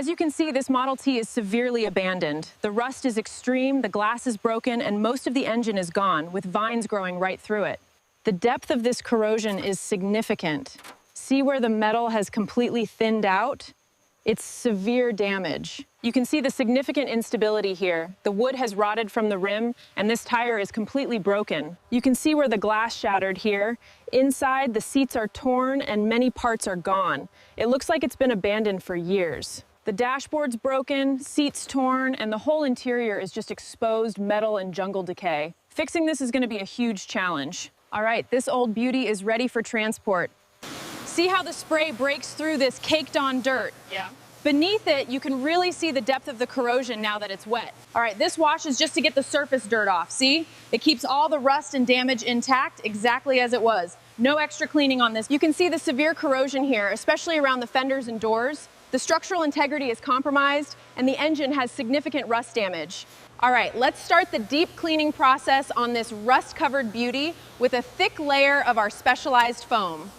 As you can see, this Model T is severely abandoned. The rust is extreme, the glass is broken, and most of the engine is gone, with vines growing right through it. The depth of this corrosion is significant. See where the metal has completely thinned out? It's severe damage. You can see the significant instability here. The wood has rotted from the rim, and this tire is completely broken. You can see where the glass shattered here. Inside, the seats are torn and many parts are gone. It looks like it's been abandoned for years. The dashboard's broken, seats torn, and the whole interior is just exposed metal and jungle decay. Fixing this is going to be a huge challenge. All right, this old beauty is ready for transport. See how the spray breaks through this caked-on dirt? Yeah. Beneath it, you can really see the depth of the corrosion now that it's wet. All right, this wash is just to get the surface dirt off, see? It keeps all the rust and damage intact exactly as it was. No extra cleaning on this. You can see the severe corrosion here, especially around the fenders and doors. The structural integrity is compromised, and the engine has significant rust damage. All right, let's start the deep cleaning process on this rust-covered beauty with a thick layer of our specialized foam.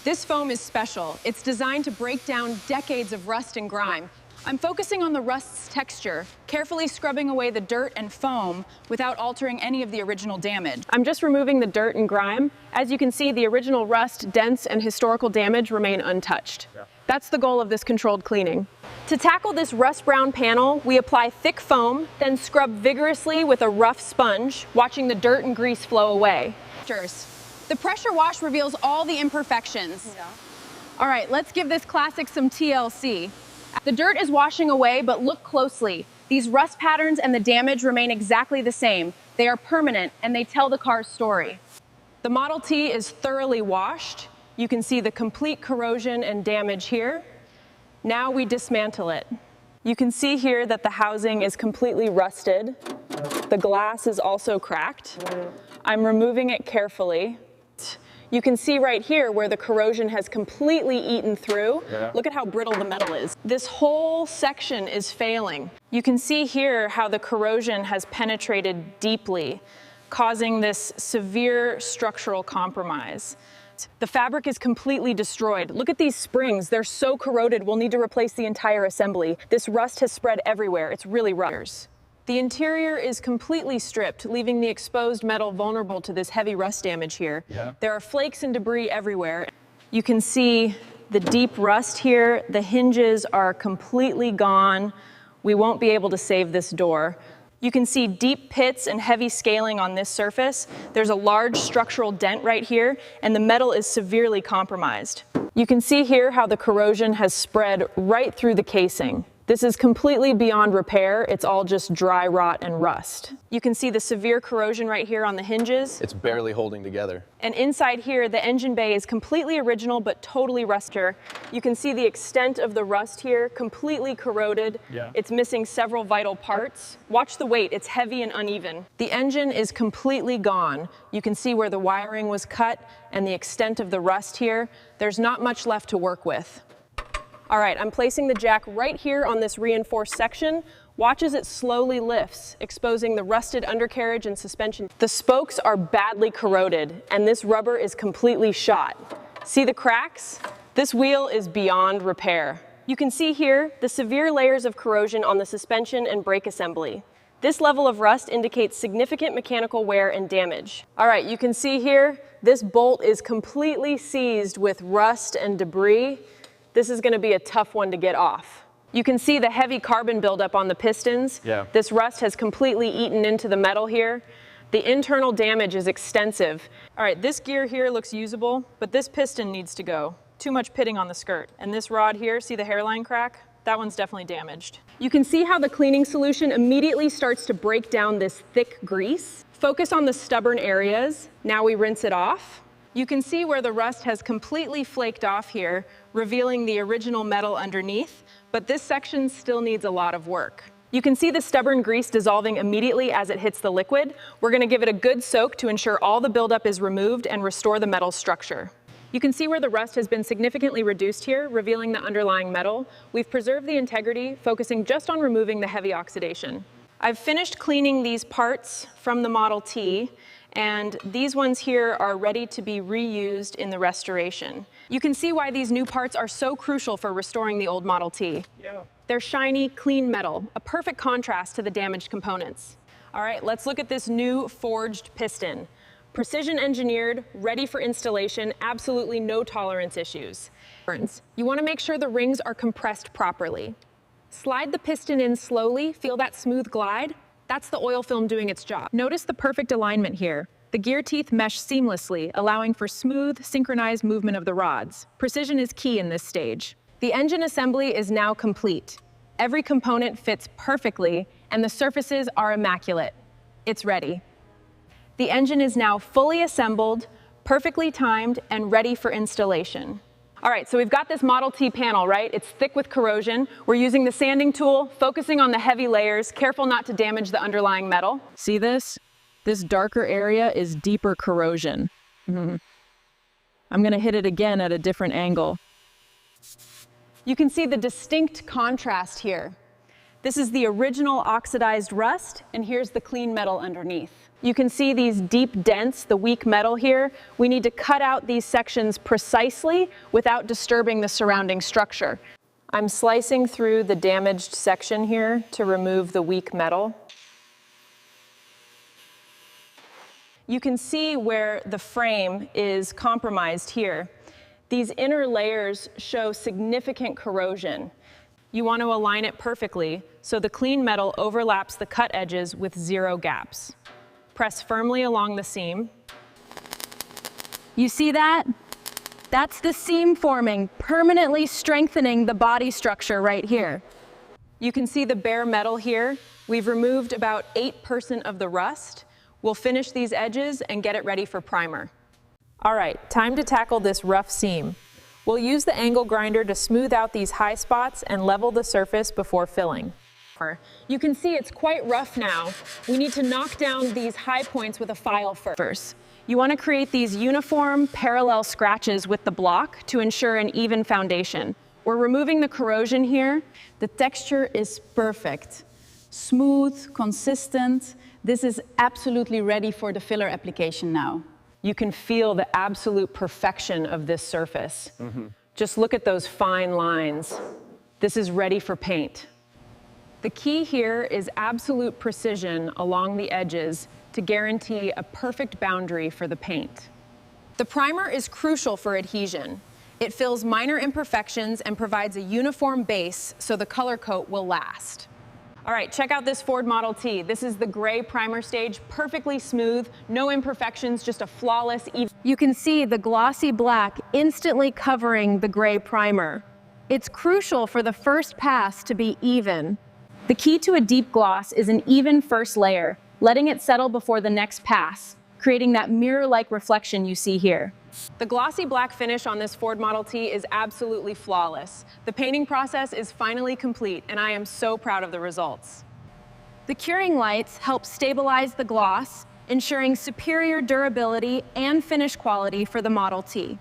This foam is special. It's designed to break down decades of rust and grime. I'm focusing on the rust's texture, carefully scrubbing away the dirt and foam without altering any of the original damage. I'm just removing the dirt and grime. As you can see, the original rust, dents, and historical damage remain untouched. Yeah. That's the goal of this controlled cleaning. To tackle this rust-brown panel, we apply thick foam, then scrub vigorously with a rough sponge, watching the dirt and grease flow away. The pressure wash reveals all the imperfections. Yeah. All right, let's give this classic some TLC. The dirt is washing away, but look closely. These rust patterns and the damage remain exactly the same. They are permanent, and they tell the car's story. The Model T is thoroughly washed. You can see the complete corrosion and damage here. Now we dismantle it. You can see here that the housing is completely rusted. The glass is also cracked. I'm removing it carefully. You can see right here where the corrosion has completely eaten through. Yeah. Look at how brittle the metal is. This whole section is failing. You can see here how the corrosion has penetrated deeply, causing this severe structural compromise. The fabric is completely destroyed. Look at these springs. They're so corroded, we'll need to replace the entire assembly. This rust has spread everywhere. It's really rough. The interior is completely stripped, leaving the exposed metal vulnerable to this heavy rust damage here. Yeah. There are flakes and debris everywhere. You can see the deep rust here. The hinges are completely gone. We won't be able to save this door. You can see deep pits and heavy scaling on this surface. There's a large structural dent right here, and the metal is severely compromised. You can see here how the corrosion has spread right through the casing. This is completely beyond repair. It's all just dry rot and rust. You can see the severe corrosion right here on the hinges. It's barely holding together. And inside here, the engine bay is completely original but totally rusted. You can see the extent of the rust here, completely corroded. Yeah. It's missing several vital parts. Watch the weight, it's heavy and uneven. The engine is completely gone. You can see where the wiring was cut and the extent of the rust here. There's not much left to work with. All right, I'm placing the jack right here on this reinforced section. Watch as it slowly lifts, exposing the rusted undercarriage and suspension. The spokes are badly corroded, and this rubber is completely shot. See the cracks? This wheel is beyond repair. You can see here the severe layers of corrosion on the suspension and brake assembly. This level of rust indicates significant mechanical wear and damage. All right, you can see here, this bolt is completely seized with rust and debris. This is going to be a tough one to get off. You can see the heavy carbon buildup on the pistons. Yeah. This rust has completely eaten into the metal here. The internal damage is extensive. All right, this gear here looks usable, but this piston needs to go. Too much pitting on the skirt. And this rod here, see the hairline crack? That one's definitely damaged. You can see how the cleaning solution immediately starts to break down this thick grease. Focus on the stubborn areas. Now we rinse it off. You can see where the rust has completely flaked off here, revealing the original metal underneath, but this section still needs a lot of work. You can see the stubborn grease dissolving immediately as it hits the liquid. We're going to give it a good soak to ensure all the buildup is removed and restore the metal structure. You can see where the rust has been significantly reduced here, revealing the underlying metal. We've preserved the integrity, focusing just on removing the heavy oxidation. I've finished cleaning these parts from the Model T, and these ones here are ready to be reused in the restoration. You can see why these new parts are so crucial for restoring the old Model T. Yeah. They're shiny, clean metal, a perfect contrast to the damaged components. All right, let's look at this new forged piston. Precision engineered, ready for installation, absolutely no tolerance issues. You want to make sure the rings are compressed properly. Slide the piston in slowly, feel that smooth glide? That's the oil film doing its job. Notice the perfect alignment here. The gear teeth mesh seamlessly, allowing for smooth, synchronized movement of the rods. Precision is key in this stage. The engine assembly is now complete. Every component fits perfectly, and the surfaces are immaculate. It's ready. The engine is now fully assembled, perfectly timed, and ready for installation. All right, so we've got this Model T panel, right? It's thick with corrosion. We're using the sanding tool, focusing on the heavy layers, careful not to damage the underlying metal. See this? This darker area is deeper corrosion. I'm gonna hit it again at a different angle. You can see the distinct contrast here. This is the original oxidized rust, and here's the clean metal underneath. You can see these deep dents, the weak metal here. We need to cut out these sections precisely without disturbing the surrounding structure. I'm slicing through the damaged section here to remove the weak metal. You can see where the frame is compromised here. These inner layers show significant corrosion. You want to align it perfectly so the clean metal overlaps the cut edges with zero gaps. Press firmly along the seam. You see that? That's the seam forming, permanently strengthening the body structure right here. You can see the bare metal here. We've removed about 8% of the rust. We'll finish these edges and get it ready for primer. All right, time to tackle this rough seam. We'll use the angle grinder to smooth out these high spots and level the surface before filling. You can see it's quite rough now. We need to knock down these high points with a file first. You want to create these uniform, parallel scratches with the block to ensure an even foundation. We're removing the corrosion here. The texture is perfect. Smooth, consistent. This is absolutely ready for the filler application now. You can feel the absolute perfection of this surface. Just look at those fine lines. This is ready for paint. The key here is absolute precision along the edges to guarantee a perfect boundary for the paint. The primer is crucial for adhesion. It fills minor imperfections and provides a uniform base so the color coat will last. All right, check out this Ford Model T. This is the gray primer stage, perfectly smooth, no imperfections, just a flawless, even. You can see the glossy black instantly covering the gray primer. It's crucial for the first pass to be even. The key to a deep gloss is an even first layer, letting it settle before the next pass, creating that mirror-like reflection you see here. The glossy black finish on this Ford Model T is absolutely flawless. The painting process is finally complete, and I am so proud of the results. The curing lights help stabilize the gloss, ensuring superior durability and finish quality for the Model T.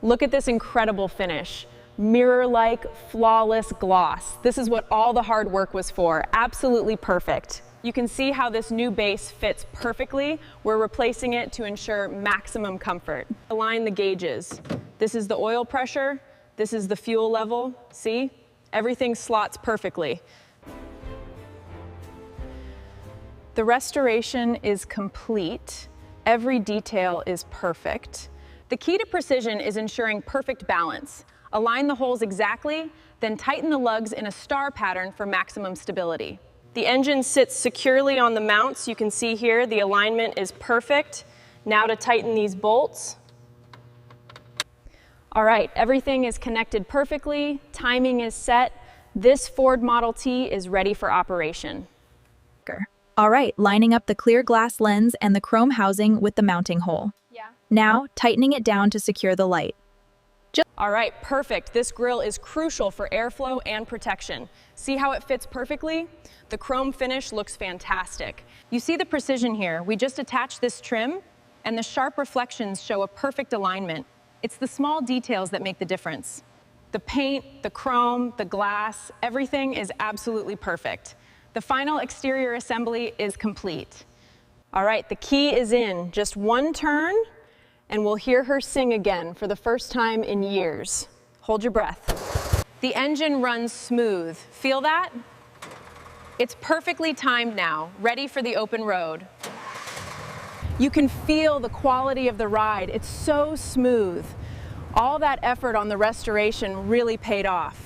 Look at this incredible finish. Mirror-like, flawless gloss. This is what all the hard work was for. Absolutely perfect. You can see how this new base fits perfectly. We're replacing it to ensure maximum comfort. Align the gauges. This is the oil pressure. This is the fuel level. See? Everything slots perfectly. The restoration is complete. Every detail is perfect. The key to precision is ensuring perfect balance. Align the holes exactly, then tighten the lugs in a star pattern for maximum stability. The engine sits securely on the mounts. You can see here the alignment is perfect. Now to tighten these bolts. All right, everything is connected perfectly. Timing is set. This Ford Model T is ready for operation. All right, lining up the clear glass lens and the chrome housing with the mounting hole. Now, tightening it down to secure the light. All right, perfect. This grille is crucial for airflow and protection. See how it fits perfectly? The chrome finish looks fantastic. You see the precision here. We just attached this trim, and the sharp reflections show a perfect alignment. It's the small details that make the difference. The paint, the chrome, the glass, everything is absolutely perfect. The final exterior assembly is complete. All right, the key is in. Just one turn, and we'll hear her sing again for the first time in years. Hold your breath. The engine runs smooth. Feel that? It's perfectly timed now, ready for the open road. You can feel the quality of the ride. It's so smooth. All that effort on the restoration really paid off.